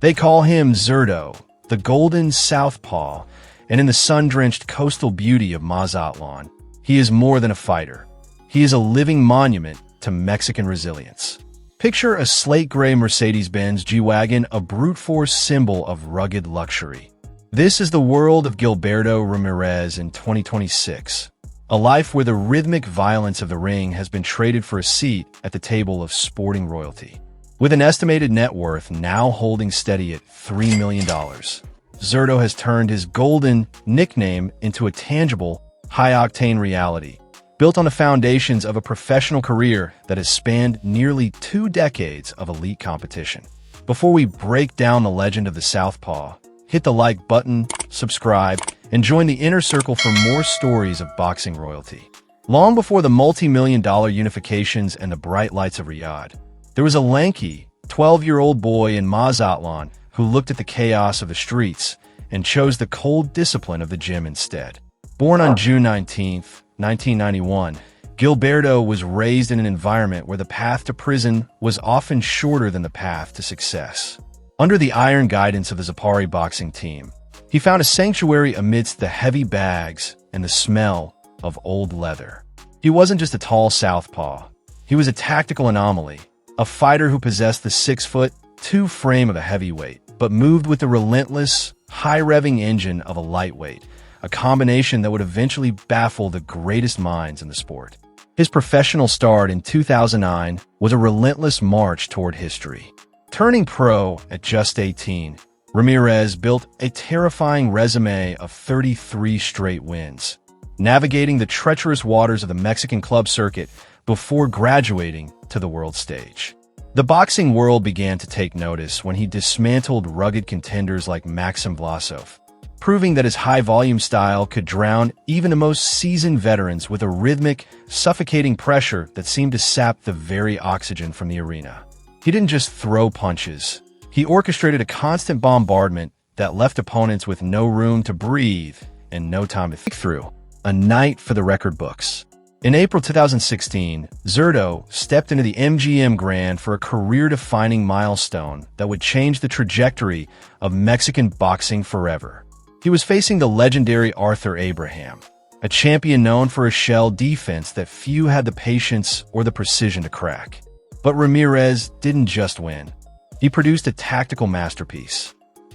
They call him Zurdo, the golden southpaw, and in the sun-drenched coastal beauty of Mazatlan, he is more than a fighter. He is a living monument to Mexican resilience. Picture a slate-gray Mercedes-Benz G-Wagon, a brute force symbol of rugged luxury. This is the world of Gilberto Ramirez in 2026, a life where the rhythmic violence of the ring has been traded for a seat at the table of sporting royalty. With an estimated net worth now holding steady at $3 million, Zurdo has turned his golden nickname into a tangible, high-octane reality, built on the foundations of a professional career that has spanned nearly 2 decades of elite competition. Before we break down the legend of the southpaw, hit the like button, subscribe, and join the inner circle for more stories of boxing royalty. Long before the multi-million-dollar unifications and the bright lights of Riyadh, there was a lanky, 12-year-old boy in Mazatlan who looked at the chaos of the streets and chose the cold discipline of the gym instead. Born on June 19, 1991, Gilberto was raised in an environment where the path to prison was often shorter than the path to success. Under the iron guidance of the Zipari boxing team, he found a sanctuary amidst the heavy bags and the smell of old leather. He wasn't just a tall southpaw. He was a tactical anomaly, a fighter who possessed the 6'2" frame of a heavyweight, but moved with the relentless, high-revving engine of a lightweight, a combination that would eventually baffle the greatest minds in the sport. His professional start in 2009 was a relentless march toward history. Turning pro at just 18, Ramirez built a terrifying resume of 33 straight wins, navigating the treacherous waters of the Mexican club circuit before graduating to the world stage. The boxing world began to take notice when he dismantled rugged contenders like Maxim Vlasov, proving that his high-volume style could drown even the most seasoned veterans with a rhythmic, suffocating pressure that seemed to sap the very oxygen from the arena. He didn't just throw punches. He orchestrated a constant bombardment that left opponents with no room to breathe and no time to think through. A night for the record books. In April 2016, Zurdo stepped into the MGM Grand for a career-defining milestone that would change the trajectory of Mexican boxing forever. He was facing the legendary Arthur Abraham, a champion known for a shell defense that few had the patience or the precision to crack. But Ramirez didn't just win. He produced a tactical masterpiece.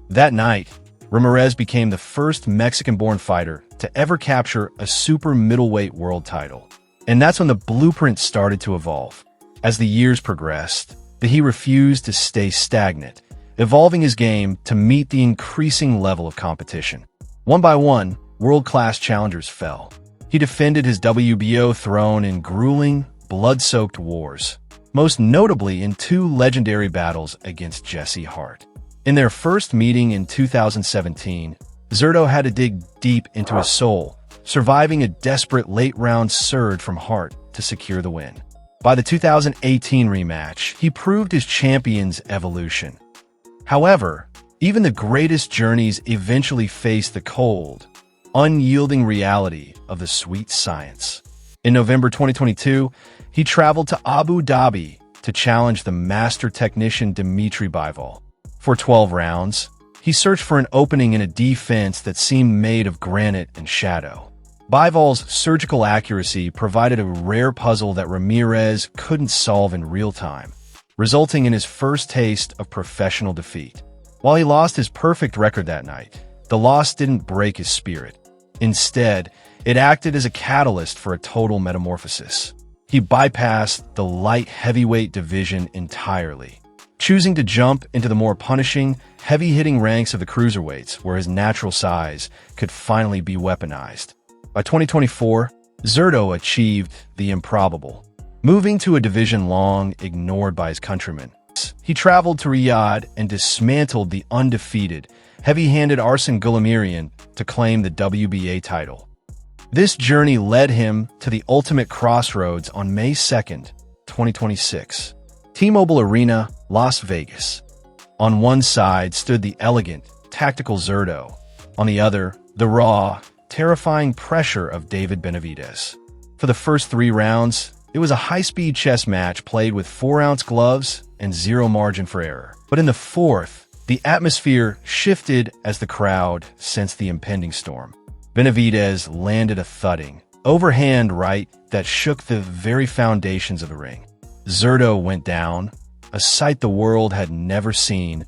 That night, Ramirez became the first Mexican-born fighter to ever capture a super middleweight world title. And that's when the blueprint started to evolve. As the years progressed, he refused to stay stagnant, evolving his game to meet the increasing level of competition. One by one, world-class challengers fell. He defended his WBO throne in grueling, blood-soaked wars, most notably in 2 legendary battles against Jesse Hart. In their first meeting in 2017, Zurdo had to dig deep into his soul, surviving a desperate late-round surge from Hart to secure the win. By the 2018 rematch, he proved his champion's evolution. However, even the greatest journeys eventually face the cold, unyielding reality of the sweet science. In November 2022, he traveled to Abu Dhabi to challenge the master technician Dimitri Bivol. For 12 rounds, he searched for an opening in a defense that seemed made of granite and shadow. Bivol's surgical accuracy provided a rare puzzle that Ramirez couldn't solve in real time, resulting in his first taste of professional defeat. While he lost his perfect record that night, the loss didn't break his spirit. Instead, it acted as a catalyst for a total metamorphosis. He bypassed the light heavyweight division entirely, choosing to jump into the more punishing, heavy-hitting ranks of the cruiserweights, where his natural size could finally be weaponized. By 2024, Zurdo achieved the improbable, moving to a division long ignored by his countrymen. He traveled to Riyadh and dismantled the undefeated, heavy-handed Arsene Goulamirian to claim the WBA title. This journey led him to the ultimate crossroads on May 2nd, 2026. T-Mobile Arena, Las Vegas. On one side stood the elegant, tactical Zurdo. On the other, the raw, terrifying pressure of David Benavidez. For the first 3 rounds, it was a high-speed chess match played with 4-ounce gloves and zero margin for error. But in the 4th, The atmosphere shifted as the crowd sensed the impending storm. Benavidez landed a thudding, overhand right that shook the very foundations of the ring. Zurdo went down, a sight the world had never seen.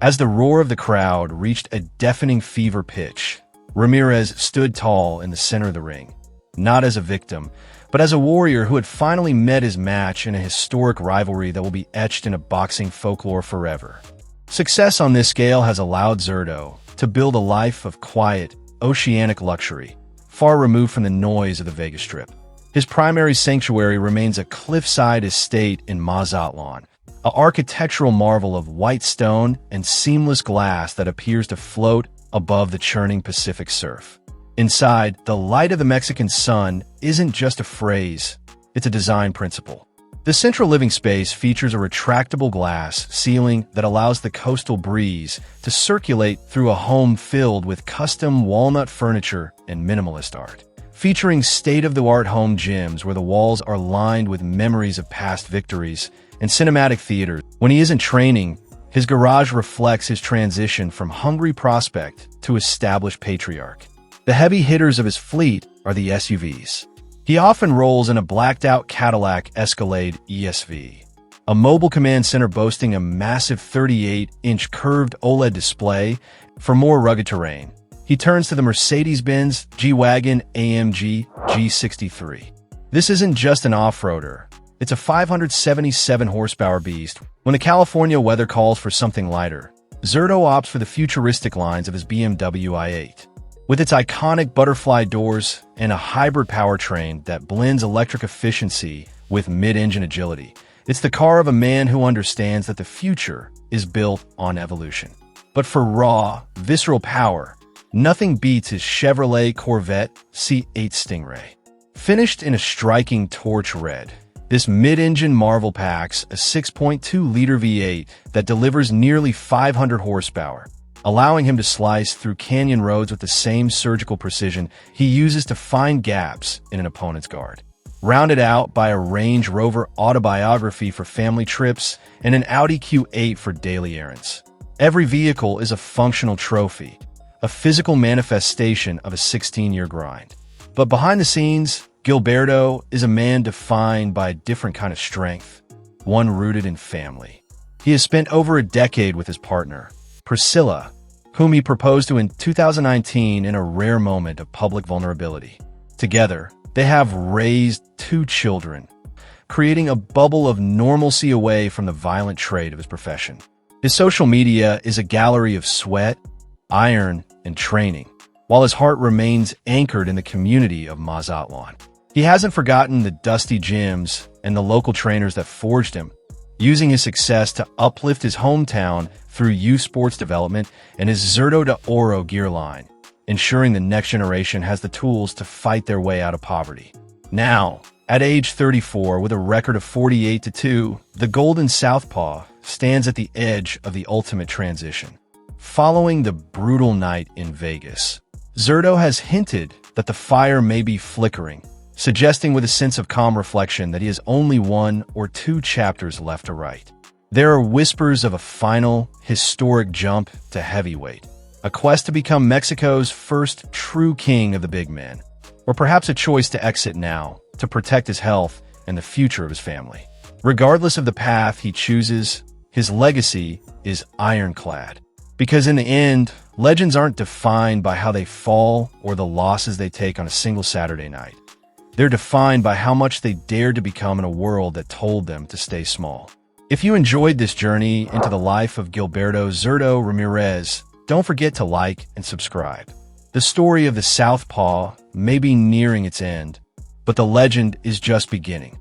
As the roar of the crowd reached a deafening fever pitch, Ramirez stood tall in the center of the ring, not as a victim, but as a warrior who had finally met his match in a historic rivalry that will be etched in a boxing folklore forever. Success on this scale has allowed Zurdo to build a life of quiet, oceanic luxury, far removed from the noise of the Vegas Strip. His primary sanctuary remains a cliffside estate in Mazatlan, an architectural marvel of white stone and seamless glass that appears to float above the churning Pacific surf. Inside, the light of the Mexican sun isn't just a phrase, it's a design principle. The central living space features a retractable glass ceiling that allows the coastal breeze to circulate through a home filled with custom walnut furniture and minimalist art. Featuring state-of-the-art home gyms where the walls are lined with memories of past victories and cinematic theaters. When he isn't training, his garage reflects his transition from hungry prospect to established patriarch. The heavy hitters of his fleet are the SUVs. He often rolls in a blacked-out Cadillac Escalade ESV, a mobile command center boasting a massive 38-inch curved OLED display for more rugged terrain. He turns to the Mercedes-Benz G-Wagon AMG G63. This isn't just an off-roader. It's a 577-horsepower beast. When the California weather calls for something lighter, Zurdo opts for the futuristic lines of his BMW i8. With its iconic butterfly doors and a hybrid powertrain that blends electric efficiency with mid-engine agility, it's the car of a man who understands that the future is built on evolution. But for raw, visceral power, nothing beats his Chevrolet Corvette C8 Stingray. Finished in a striking torch red, this mid-engine marvel packs a 6.2-liter V8 that delivers nearly 500 horsepower, allowing him to slice through canyon roads with the same surgical precision he uses to find gaps in an opponent's guard. Rounded out by a Range Rover autobiography for family trips and an Audi Q8 for daily errands. Every vehicle is a functional trophy, a physical manifestation of a 16-year grind. But behind the scenes, Gilberto is a man defined by a different kind of strength, one rooted in family. He has spent over a decade with his partner, Priscilla, whom he proposed to in 2019 in a rare moment of public vulnerability. Together, they have raised 2 children, creating a bubble of normalcy away from the violent trade of his profession. His social media is a gallery of sweat, iron, and training, while his heart remains anchored in the community of Mazatlan. He hasn't forgotten the dusty gyms and the local trainers that forged him, using his success to uplift his hometown through youth sports development and his Zurdo de Oro gear line, ensuring the next generation has the tools to fight their way out of poverty. Now, at age 34 with a record of 48-2, the Golden Southpaw stands at the edge of the ultimate transition. Following the brutal night in Vegas, Zurdo has hinted that the fire may be flickering, suggesting with a sense of calm reflection that he has only 1 or 2 chapters left to write. There are whispers of a final, historic jump to heavyweight, a quest to become Mexico's first true king of the big men, or perhaps a choice to exit now to protect his health and the future of his family. Regardless of the path he chooses, his legacy is ironclad. Because in the end, legends aren't defined by how they fall or the losses they take on a single Saturday night. They're defined by how much they dared to become in a world that told them to stay small. If you enjoyed this journey into the life of Gilberto Zurdo Ramirez, don't forget to like and subscribe. The story of the Southpaw may be nearing its end, but the legend is just beginning.